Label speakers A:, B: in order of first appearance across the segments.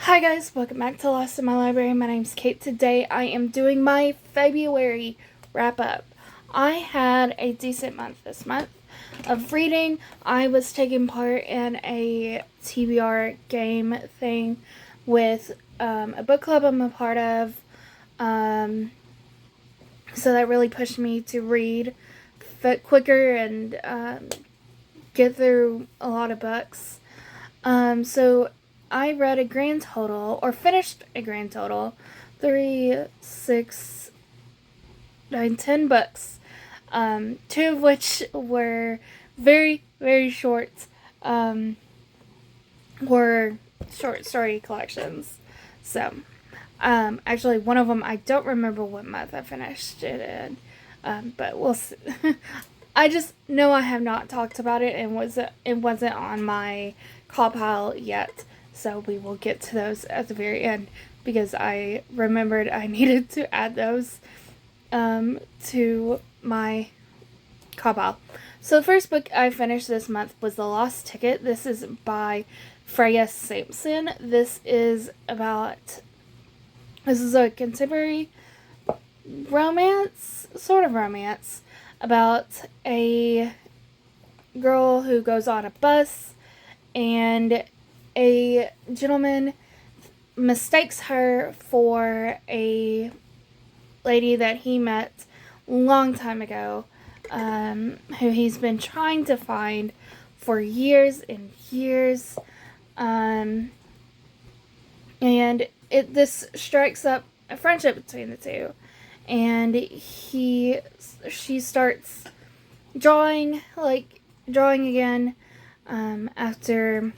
A: Hi guys, welcome back to Lost in My Library. My name's Kate. Today I am doing my February wrap up. I had a decent month this month of reading. I was taking part in a TBR game thing with a book club I'm a part of. So that really pushed me to read quicker and get through a lot of books. So I read a grand total, or finished a grand total, 3, 6, 9, 10 books. Two of which were very, very short, were short story collections. So, actually, one of them I don't remember what month I finished it in, but we'll see. I just know I have not talked about it and it wasn't on my call pile yet, so we will get to those at the very end because I remembered I needed to add those to my call pile. So the first book I finished this month was The Lost Ticket. This is by Freya Sampson. This is a contemporary romance, sort of romance, about a girl who goes on a bus and a gentleman mistakes her for a lady that he met a long time ago, who he's been trying to find for years and years. And this strikes up a friendship between the two. And she starts drawing again, after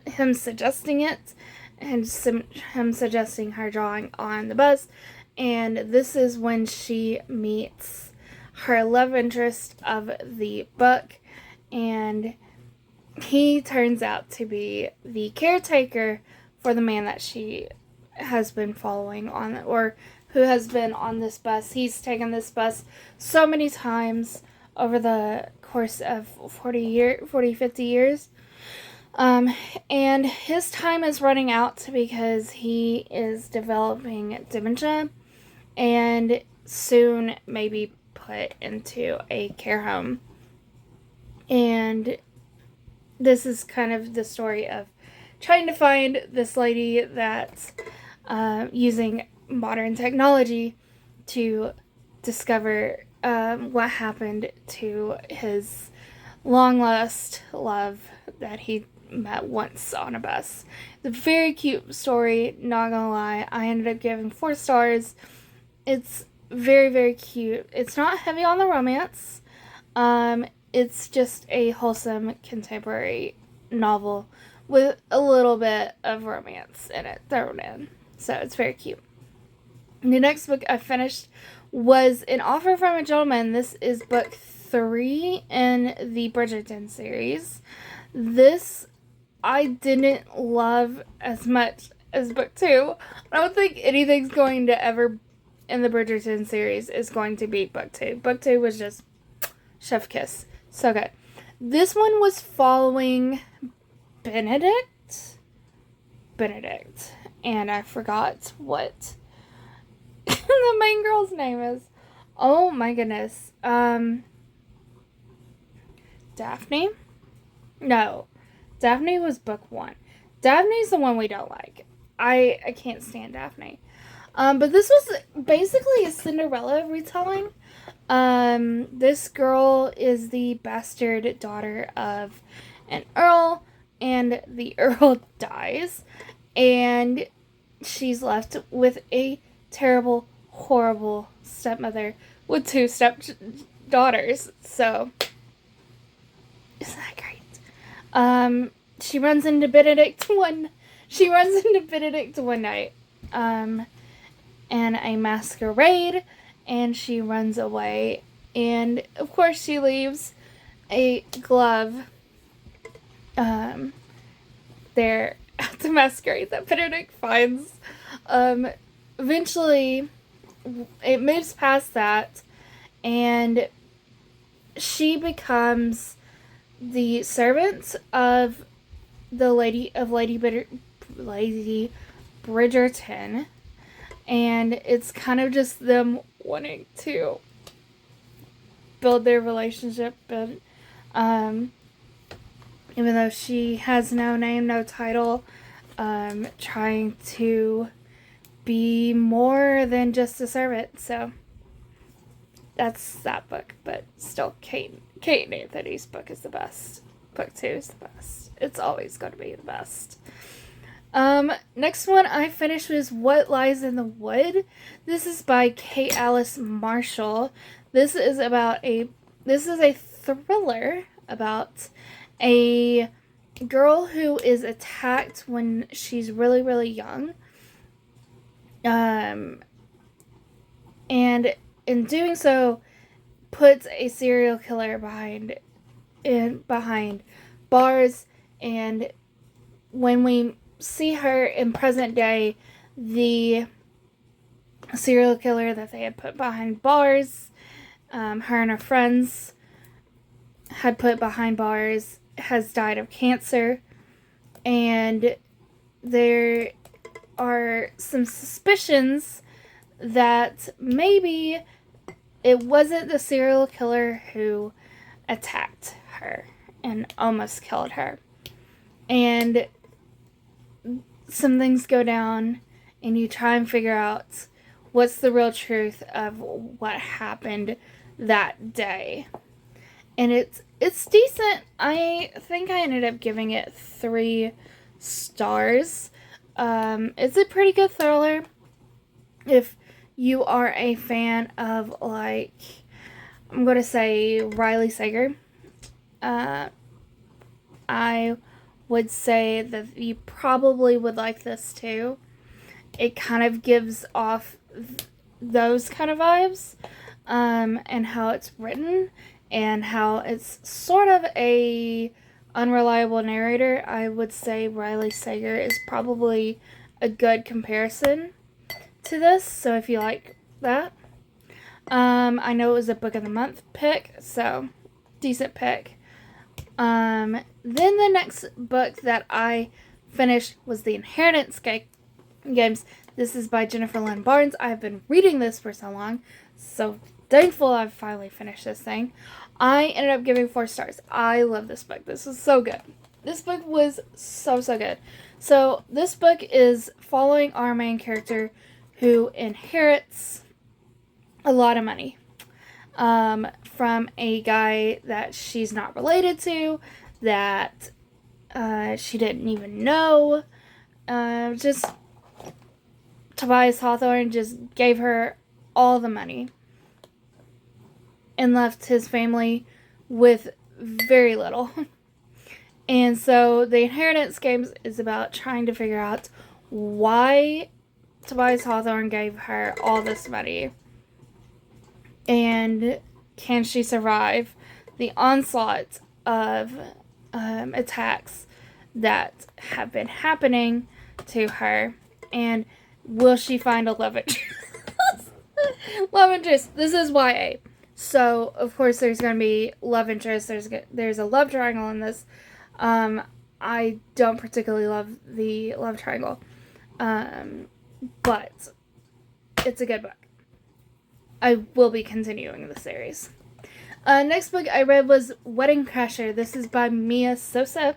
A: him suggesting it, and him suggesting her drawing on the bus. And this is when she meets her love interest of the book, and he turns out to be the caretaker for the man that she has been following on, or who has been on this bus. He's taken this bus so many times over the course of 50 years. And his time is running out because he is developing dementia and soon may be put into a care home. And this is kind of the story of trying to find this lady that's using modern technology to discover what happened to his long lost love that he met once on a bus. It's a very cute story, not gonna lie. I ended up giving 4 stars. It's very, very cute. It's not heavy on the romance. It's just a wholesome contemporary novel with a little bit of romance in it thrown in. So it's very cute. The next book I finished was An Offer from a Gentleman. This is book 3 in the Bridgerton series. This I didn't love as much as book 2. I don't think anything's going to ever in the Bridgerton series is going to beat book 2. Book 2 was just chef kiss. So good. This one was following Benedict, and I forgot what the main girl's name is. Oh my goodness. Daphne? No. Daphne was book 1. Daphne's the one we don't like. I can't stand Daphne. But this was basically a Cinderella retelling. This girl is the bastard daughter of an earl, and the earl dies, and she's left with a terrible, horrible stepmother with 2 stepdaughters. So, isn't that great? She runs into Benedict one night, in a masquerade, and she runs away, and of course she leaves a glove, there at the masquerade that Benedict finds. Eventually, it moves past that, and she becomes the servant of Lady Lady Bridgerton. And it's kind of just them wanting to build their relationship. But even though she has no name, no title, trying to be more than just a servant. So that's that book. But still, Kate and Anthony's book is the best. Book 2 is the best. It's always going to be the best. Next one I finished was What Lies in the Wood. This is by Kate Alice Marshall. This is a thriller about a girl who is attacked when she's really, really young. And in doing so, puts a serial killer behind bars. And when we see her in present day, the serial killer that they had put behind bars, her and her friends had put behind bars, has died of cancer. And there are some suspicions that maybe it wasn't the serial killer who attacked her and almost killed her. And some things go down, and you try and figure out what's the real truth of what happened that day. And it's decent. I think I ended up giving it 3 stars. It's a pretty good thriller. If you are a fan of, like, I'm going to say Riley Sager, I would say that you probably would like this too. It kind of gives off those kind of vibes, and how it's written, and how it's sort of a unreliable narrator. I would say Riley Sager is probably a good comparison to this, so if you like that. I know it was a book of the month pick, so decent pick. Then the next book that I finished was The Inheritance Games. This is by Jennifer Lynn Barnes. I've been reading this for so long, so thankful I've finally finished this thing. I ended up giving 4 stars. I love this book. This is so good. This book was so good. So this book is following our main character who inherits a lot of money from a guy that she's not related to, that she didn't even know. Just Tobias Hawthorne just gave her all the money and left his family with very little. And so the Inheritance Games is about trying to figure out why Tobias Hawthorne gave her all this money, and can she survive the onslaught of attacks that have been happening to her, and will she find a love interest? Love interest. This is YA, so of course there's going to be love interest. There's a love triangle in this. I don't particularly love the love triangle, but it's a good book. I will be continuing the series. Next book I read was Wedding Crasher. This is by Mia Sosa.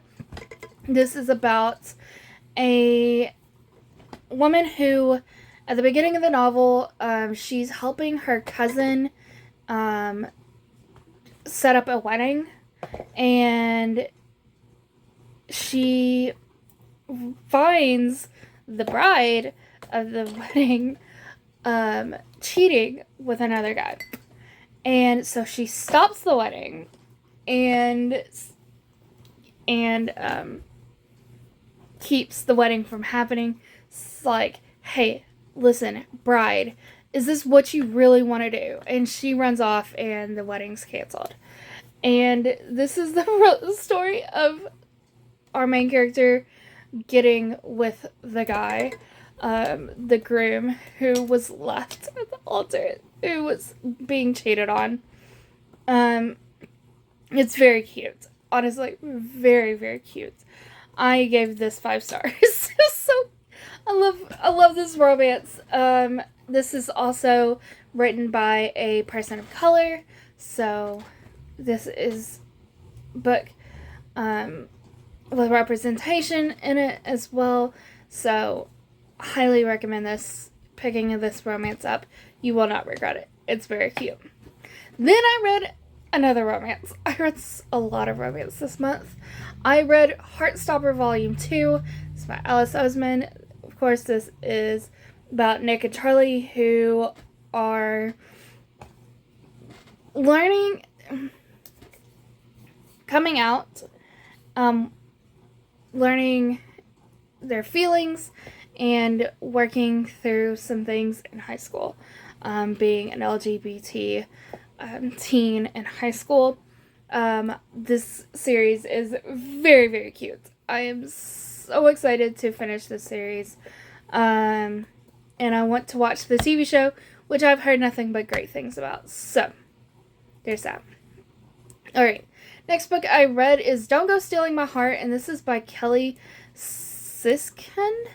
A: This is about a woman who, at the beginning of the novel, she's helping her cousin set up a wedding, and she finds the bride of the wedding cheating with another guy. And so she stops the wedding and keeps the wedding from happening. It's like, hey, listen, bride, is this what you really want to do? And she runs off and the wedding's canceled. And this is the story of our main character getting with the guy, the groom, who was left at the altar, who was being cheated on. It's very cute. Honestly, very, very cute. I gave this 5 stars. So I love this romance. This is also written by a person of color, so this is book with representation in it as well. So, highly recommend picking this romance up. You will not regret it. It's very cute. Then I read another romance. I read a lot of romance this month. I read Heartstopper Volume 2. It's by Alice Oseman. Of course, this is about Nick and Charlie, who are learning, coming out, learning their feelings, and working through some things in high school. Being an LGBT teen in high school. This series is very, very cute. I am so excited to finish this series. And I want to watch the TV show, which I've heard nothing but great things about. So, there's that. Alright, next book I read is Don't Go Stealing My Heart, and this is by Kelly Siskind.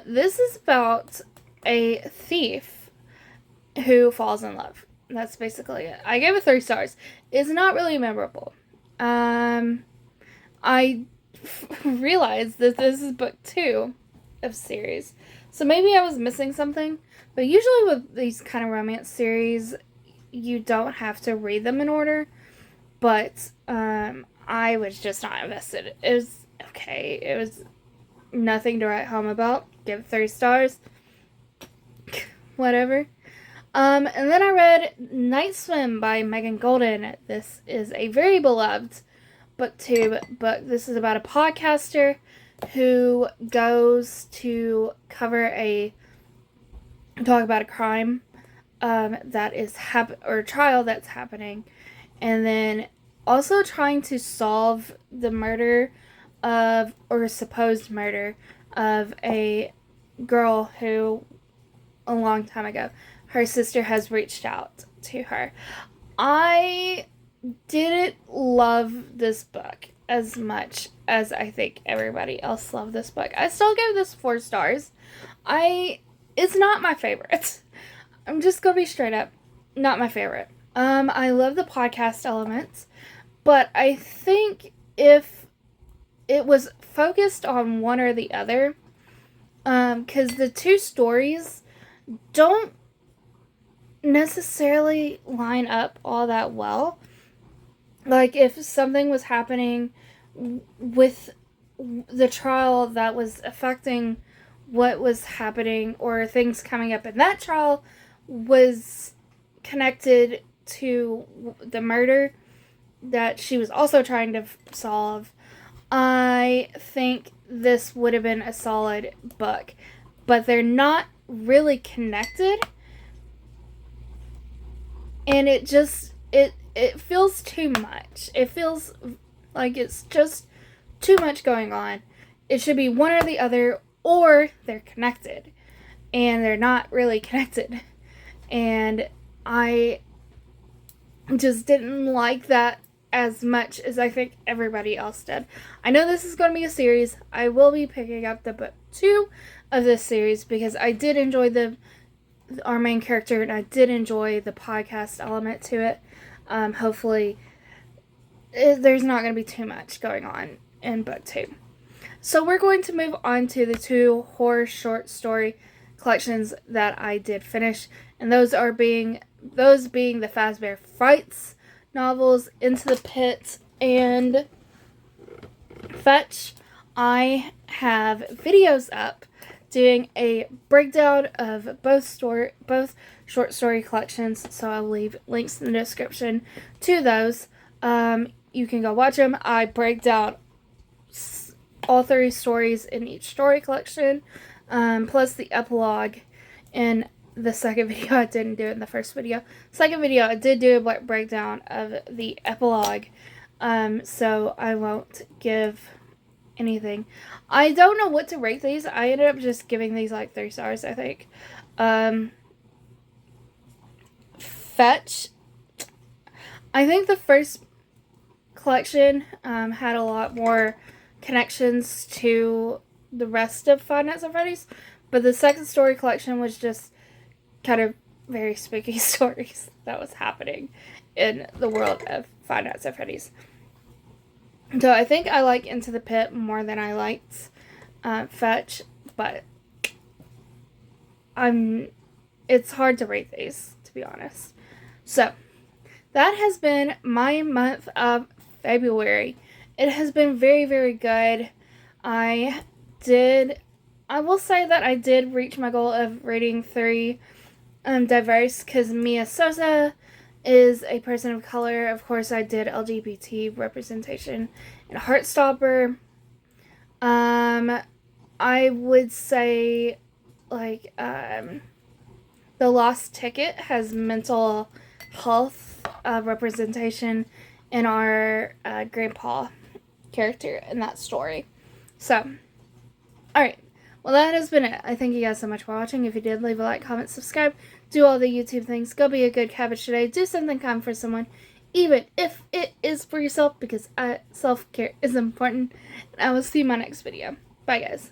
A: This is about a thief who falls in love. That's basically it. I gave it 3 stars. It's not really memorable. I realized that this is book 2 of series. So maybe I was missing something. But usually with these kind of romance series, you don't have to read them in order. But I was just not invested. It was okay. It was nothing to write home about. Give it 3 stars. Whatever. And then I read Night Swim by Megan Golden. This is a very beloved booktube book. This is about a podcaster who goes to talk about a crime that is or trial that's happening, and then also trying to solve the murder or supposed murder of a girl who a long time ago her sister has reached out to her. I didn't love this book as much as I think everybody else loved this book. I still gave this 4 stars. It's not my favorite. I'm just gonna be straight up, not my favorite. I love the podcast elements, but I think if it was focused on one or the other, because the 2 stories don't necessarily line up all that well. Like, if something was happening with the trial that was affecting what was happening, or things coming up in that trial was connected to the murder that she was also trying to solve, I think this would have been a solid book. But they're not really connected. And it feels too much. It feels like it's just too much going on. It should be one or the other, or they're connected. And they're not really connected. And I just didn't like that as much as I think everybody else did. I know this is going to be a series. I will be picking up the book 2 of this series because I did enjoy our main character, and I did enjoy the podcast element to it. Hopefully, there's not going to be too much going on in book 2. So we're going to move on to the 2 horror short story collections that I did finish, and those being the Fazbear Frights novels, Into the Pit and Fetch. I have videos up doing a breakdown of both short story collections, so I'll leave links in the description to those. You can go watch them. I break down all 3 stories in each story collection, plus the epilogue in the second video. I didn't do it in the first video. Second video, I did do a breakdown of the epilogue, so I won't give anything. I don't know what to rate these. I ended up just giving these like 3 stars, I think. Fetch. I think the first collection had a lot more connections to the rest of Five Nights at Freddy's, but the second story collection was just kind of very spooky stories that was happening in the world of Five Nights at Freddy's. So I think I like Into the Pit more than I liked Fetch, but it's hard to rate these, to be honest. So that has been my month of February. It has been very, very good. I will say that I did reach my goal of rating 3 diverse, because Mia Sosa is a person of color. Of course, I did LGBT representation in Heartstopper. I would say, like, The Lost Ticket has mental health representation in our grandpa character in that story. So, alright. Well, that has been it. I thank you guys so much for watching. If you did, leave a like, comment, subscribe, do all the YouTube things. Go be a good cabbage today. Do something kind for someone, even if it is for yourself, because self-care is important. And I will see you in my next video. Bye, guys.